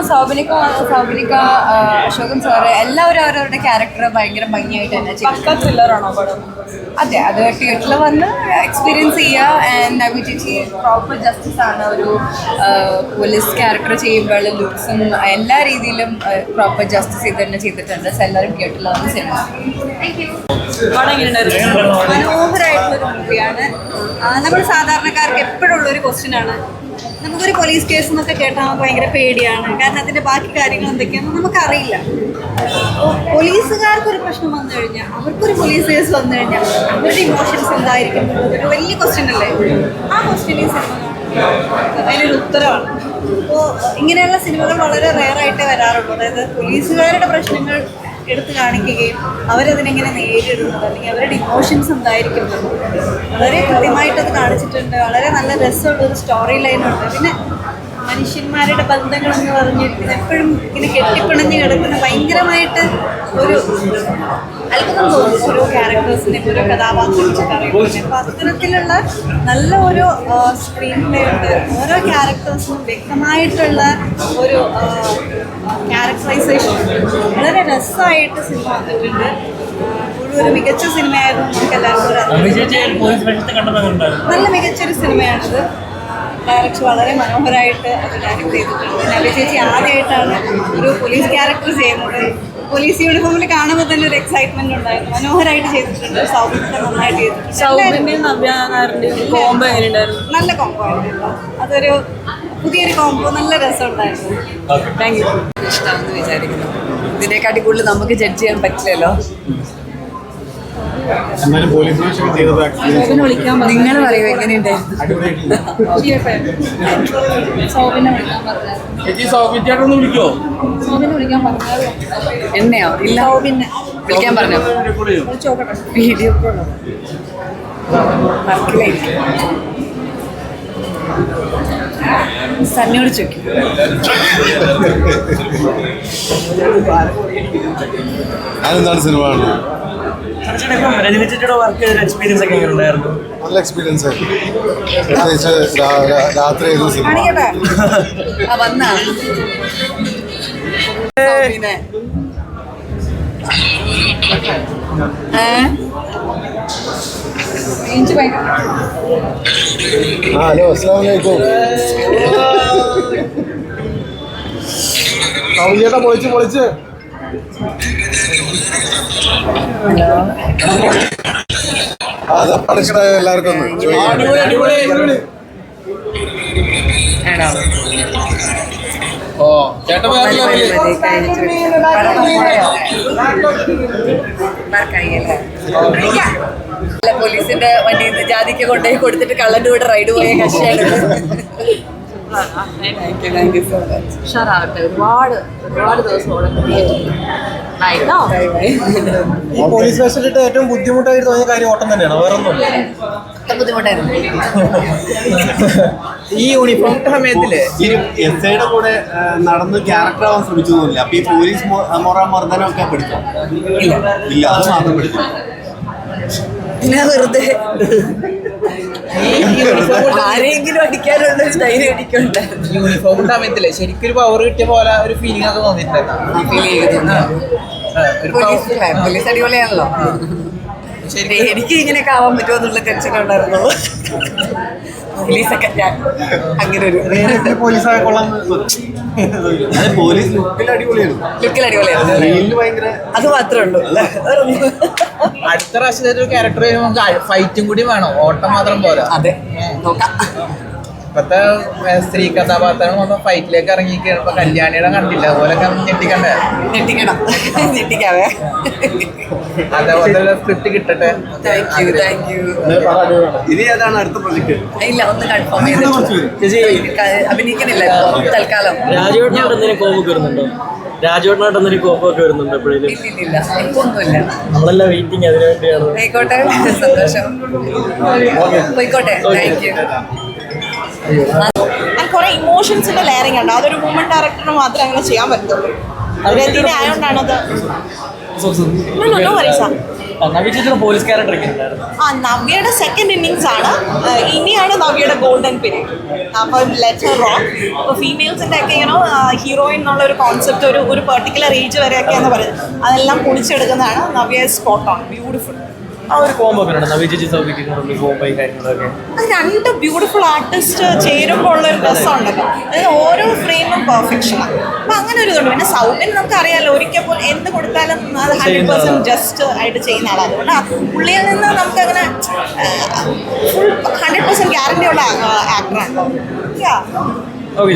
സൗബിനിക, Ashokan sir എല്ലാവരും അവരവരുടെ character ഭയങ്കര ഭംഗിയായിട്ട് തന്നെ ചെയ്യും. ത്രില്ലറാണോ പടം? അതെ, അത് തിയേറ്ററിൽ വന്ന് എക്സ്പീരിയൻസ് ചെയ്യുക. ആൻഡ് നവി ചേച്ചി പ്രോപ്പർ ജസ്റ്റിസ് ആണ്. ഒരു പോലീസ് ക്യാരക്ടർ ചെയ്യുമ്പോൾ ലുക്സും എല്ലാ രീതിയിലും പ്രോപ്പർ ജസ്റ്റിസ് ചെയ്ത് തന്നെ ചെയ്തിട്ടുണ്ട്. സോ എല്ലാവരും തിയേറ്ററിൽ വന്ന് സിനിമ. മനോഹരമായിട്ടുള്ളൊരു മൂവിയാണ്. നമ്മൾ സാധാരണക്കാർക്ക് എപ്പോഴുള്ളൊരു ക്വസ്റ്റ്യനാണ്, നമുക്കൊരു പോലീസ് കേസ് എന്നൊക്കെ കേട്ടാൽ നമുക്ക് ഭയങ്കര പേടിയാണ്. കാരണം അതിൻ്റെ ബാക്കി കാര്യങ്ങൾ എന്തൊക്കെയാണെന്ന് നമുക്കറിയില്ല. പോലീസുകാർക്കൊരു പ്രശ്നം വന്നു കഴിഞ്ഞാൽ, അവർക്കൊരു പോലീസ് കേസ് വന്നു കഴിഞ്ഞാൽ അവരുടെ ഇമോഷൻസ് എന്തായിരിക്കും ഒരു വലിയ ക്വസ്റ്റ്യൻ അല്ലേ. ആ ക്വസ്റ്റ്യൻ ഈ സിനിമ അതിനൊരു ഉത്തരവാണ്. അപ്പോൾ ഇങ്ങനെയുള്ള സിനിമകൾ വളരെ റെയറായിട്ടേ വരാറുള്ളൂ. അതായത് പോലീസുകാരുടെ പ്രശ്നങ്ങൾ എടുത്ത് കാണിക്കുകയും അവരതിനെങ്ങനെ നേരിടുന്നത് അല്ലെങ്കിൽ അവരുടെ ഇമോഷൻസ് എന്തായിരിക്കുന്നത് വളരെ കൃത്യമായിട്ടത് കാണിച്ചിട്ടുണ്ട്. വളരെ നല്ല രസമുള്ളൊരു സ്റ്റോറി ലൈനുണ്ട്. പിന്നെ മനുഷ്യന്മാരുടെ ബന്ധങ്ങളെന്ന് പറഞ്ഞിരിക്കുന്നത് എപ്പോഴും ഇങ്ങനെ കെട്ടിപ്പിണഞ്ഞ് കിടക്കുന്ന ഭയങ്കരമായിട്ട് ഒരു അത്ഭുതം തോന്നും ഓരോ ക്യാരക്ടേഴ്സിനെ, ഓരോ കഥാപാത്രങ്ങളെ പറയുമ്പോൾ. അപ്പോൾ അത്തരത്തിലുള്ള നല്ല ഒരു സ്ക്രീൻ പ്ലേ ഉണ്ട്. ഓരോ ക്യാരക്ടേഴ്സിനും വ്യക്തമായിട്ടുള്ള ഒരു ക്യാരക്ടറൈസേഷൻ വളരെ രസമായിട്ട് സിനിമ വന്നിട്ടുണ്ട്. ഒരു മികച്ച സിനിമയായിരുന്നു. നമുക്ക് എല്ലാവർക്കും നല്ല മികച്ചൊരു സിനിമയാണിത്. ഡയറക്ടർ വളരെ മനോഹരമായിട്ട് അത് ഡയറക്ട് ചെയ്തിട്ടുണ്ട്. നവ്യ ചേച്ചി ആദ്യമായിട്ടാണ് ഒരു പോലീസ് ക്യാരക്ടർ ചെയ്യുന്നത്. പോലീസ് യൂണിഫോമിൽ കാണുമ്പോൾ തന്നെ ഒരു എക്സൈറ്റ്മെന്റ് ഉണ്ടായിരുന്നു. മനോഹരമായിട്ട് ചെയ്തിട്ടുണ്ട്. സൗബിനൊക്കെ നന്നായിട്ട് ചെയ്തിട്ടുണ്ട്. കോംബോ എങ്ങനെയുണ്ടായിരുന്നു? നല്ല കോംബോ ആയിരുന്നു. അതൊരു പുതിയൊരു കോംബോ, നല്ല രസമുണ്ടായിരുന്നു. Thank you. ഇഷ്ടമാണെന്ന് വിചാരിക്കുന്നു. ഇതിനെക്കാട്ടി കൂടുതൽ നമുക്ക് ജഡ്ജ് ചെയ്യാൻ പറ്റില്ലല്ലോ. നിങ്ങൾ പറയൂ എങ്ങനെയുണ്ടായിരുന്നു? എന്നെയോ? ഇല്ല, വിളിക്കാൻ പറഞ്ഞോ? വീഡിയോ കോളോ? വർക്കിലായിരിക്കും. സണ്ണിയോട് ചോദിക്കും. അതെന്താണ് സിനിമ? എക്സ്പീരിയൻസ് ഒക്കെ ഉണ്ടായിരുന്നു. നല്ല എക്സ്പീരിയൻസ് ആയിരുന്നു. പ്രത്യേകിച്ച് രാത്രി സിനിമ വന്നാ ഹലോ, അസ്സലാമു അലൈക്കും. ചേട്ടാ പൊളിച്ച് ഇഷ്ടമായ എല്ലാവർക്കും പോലീസിന്റെ വണ്ടിയിൽ നിന്ന് ജാതിക്ക് കൊണ്ടുപോയി കൊടുത്തിട്ട് കള്ളന്റെ കൂടെ റൈഡ് പോയ കക്ഷിയാണ്. ഉഷാറാകട്ടെ. ഒരുപാട് ദിവസം പോലീസ് സ്റ്റേഷനിലിട്ട് ഏറ്റവും ബുദ്ധിമുട്ടായിട്ട് തോന്നിയ കാര്യം ഓട്ടം തന്നെയാണ്, വേറെ ഒന്നുമില്ല. ബുദ്ധിമുട്ടായിരുന്നു. ഈ യൂണിഫോം സമയത്തില് എസ്ഐയുടെ കൂടെ നടന്ന് ക്യാരക്ടർ ആവാൻ ശ്രമിച്ചൊന്നുമില്ല. അപ്പൊ ഈ പോലീസ് മർദ്ദനമൊക്കെ പിടിച്ചോ? ഇല്ല, അത് മാത്രം പിടിച്ചു. പിന്നെ വെറുതെ ആരെങ്കിലും അടിക്കാനുള്ള ധൈര്യം അടിക്കണ്ടായിരുന്നു. യൂണിഫോം സമയത്തില്ലേ ശരിക്കും പവർ കിട്ടിയ പോലെ ഒരു ഫീലിംഗ് ഒക്കെ തോന്നിയിട്ടുണ്ടായിരുന്നു. പോലീസ് അടിപൊളിയാണല്ലോ. എനിക്ക് ഇങ്ങനെയൊക്കെ ആവാൻ പറ്റുമോ എന്നുള്ള ടെൻഷൻ ഉണ്ടായിരുന്നുള്ളൂ. പോലീസൊക്കെ ഞാൻ അങ്ങനെ ഒരു പോലീസൊക്കെ കൊള്ളാൻ. പോലീസ് ലുക്കിൽ അടിപൊളിയായിരുന്നു. അത് മാത്രമേ ഉള്ളൂ. അടുത്ത പ്രാവശ്യത്തെ ഒരു ക്യാരക്ടർ നമുക്ക് ഫൈറ്റും കൂടി വേണം, ഓട്ടം മാത്രം പോരാ. അതെ, നോക്കാം. ഇപ്പത്തെ സ്ത്രീ കഥാപാത്രങ്ങൾ മൊത്തം ഫൈറ്റിലേക്ക് ഇറങ്ങി കഴിയുമ്പോ കല്യാണിയുടെ കണ്ടില്ല, അതുപോലൊക്കെ ഞെട്ടിക്കണ്ടേ? ഞെട്ടിക്കാവേ. അതേപോലെ സ്ക്രിപ്റ്റ് കിട്ടട്ടെ. Thank you. ഇനി ഏതാണ് അടുത്ത പ്രൊജക്ട്? ഇല്ല, ഒന്ന് കൺഫേം അഭിനയിക്കുന്നില്ല തൽക്കാലം. രാജുവേട്ടനായിട്ട് എന്തെങ്കിലും കോപ്പൊക്കെ വരുന്നുണ്ടോ? എപ്പോഴേലും? ഇല്ല, ഇപ്പൊ ഒന്നുമില്ല. നമ്മളെല്ലാം വെയിറ്റിംഗ് അതിനു വേണ്ടിയാണ്. ആയിക്കോട്ടെ, സന്തോഷം. പോയിക്കോട്ടെ. Thank you. കുറെ ഇമോഷൻസിന്റെ ലെയറിംഗ് ഉണ്ട്. അതൊരു വുമൺ ഡയറക്ടറിന് മാത്രമേ അങ്ങനെ ചെയ്യാൻ പറ്റുള്ളൂ. രജനി ആയതുകൊണ്ടാണത്. നവ്യ ചേച്ചിയുടെ പോലീസ് ക്യാരക്ടർ ഒക്കെ ഉണ്ടായിരുന്നു. നവ്യയുടെ സെക്കൻഡ് ഇന്നിങ്സ് ആണ്. ഇനിയാണ് നവ്യയുടെ ഗോൾഡൻ പീരീഡ്. അപ്പം ലെറ്റർ റോങ്. അപ്പോൾ ഫീമെയിൽസിൻ്റെ ഒക്കെ ഇങ്ങനെ ഹീറോയിൻ എന്നുള്ള ഒരു കോൺസെപ്റ്റ് ഒരു പെർട്ടിക്കുലർ ഏജ് വരെയൊക്കെയെന്ന് പറയുന്നത് അതെല്ലാം പൊളിച്ചെടുക്കുന്നതാണ്. Navya spot on, beautiful. ആ ഒരു കോംബോ ഒക്കെ ഉണ്ട് നവ്യ ചേച്ചി സൗഭിക്കുന്നുണ്ട് കോംബോ കാര്യങ്ങളൊക്കെ. അത് രണ്ട് ബ്യൂട്ടിഫുൾ ആർട്ടിസ്റ്റ് ചേരുമ്പോൾ ഉള്ള ഒരു രസമുണ്ടല്ലോ. അതായത് ഓരോ ഫ്രെയിമും പെർഫെക്ഷനാണ്. അപ്പം അങ്ങനെ ഒരു ഇതുണ്ട്. പിന്നെ സൗബിൻ നമുക്ക് അറിയാമല്ലോ, ഒരിക്കൽ പോലും എന്ത് കൊടുത്താലും അത് 100% ജസ്റ്റ് ആയിട്ട് ചെയ്യുന്ന ആളാണ്. അതുകൊണ്ട് പുള്ളിയിൽ നിന്ന് നമുക്കങ്ങനെ ഫുൾ 100% ഗ്യാരണ്ടി ഉള്ള ആക്ടറാണ്. ഓക്കെ.